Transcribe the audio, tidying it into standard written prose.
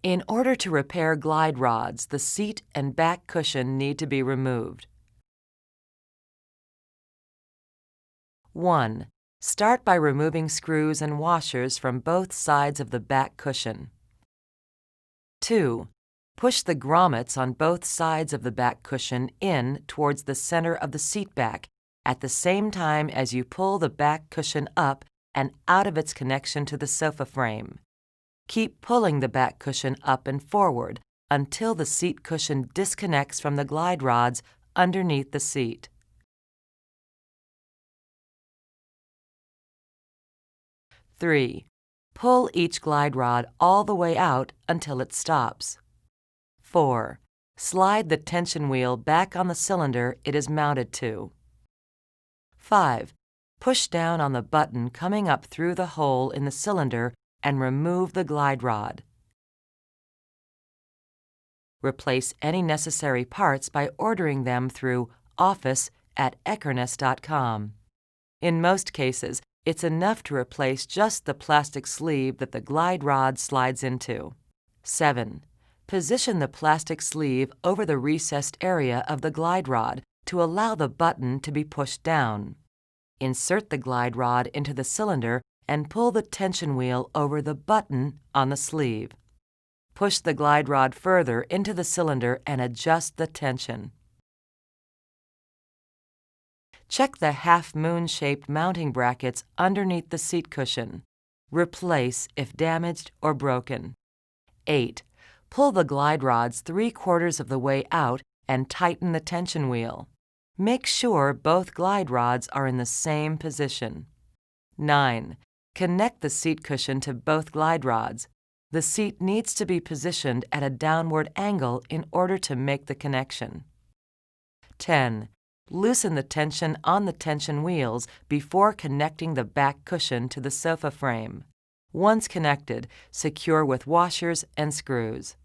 In order to repair glide rods, the seat and back cushion need to be removed. 1. Start by removing screws and washers from both sides of the back cushion. 2. Push the grommets on both sides of the back cushion in towards the center of the seat back at the same time as you pull the back cushion up and out of its connection to the sofa frame. Keep pulling the back cushion up and forward until the seat cushion disconnects from the glide rods underneath the seat. 3. Pull each glide rod all the way out until it stops. 4. Slide the tension wheel back on the cylinder it is mounted to. 5. Push down on the button coming up through the hole in the cylinder and remove the glide rod. Replace any necessary parts by ordering them through office@ekornes.com. In most cases, it's enough to replace just the plastic sleeve that the glide rod slides into. 7. Position the plastic sleeve over the recessed area of the glide rod to allow the button to be pushed down. Insert the glide rod into the cylinder and pull the tension wheel over the button on the sleeve. Push the glide rod further into the cylinder and adjust the tension. Check the half-moon-shaped mounting brackets underneath the seat cushion. Replace if damaged or broken. 8. Pull the glide rods 3/4 of the way out and tighten the tension wheel. Make sure both glide rods are in the same position. 9. Connect the seat cushion to both glide rods. The seat needs to be positioned at a downward angle in order to make the connection. 10. Loosen the tension on the tension wheels before connecting the back cushion to the sofa frame. Once connected, secure with washers and screws.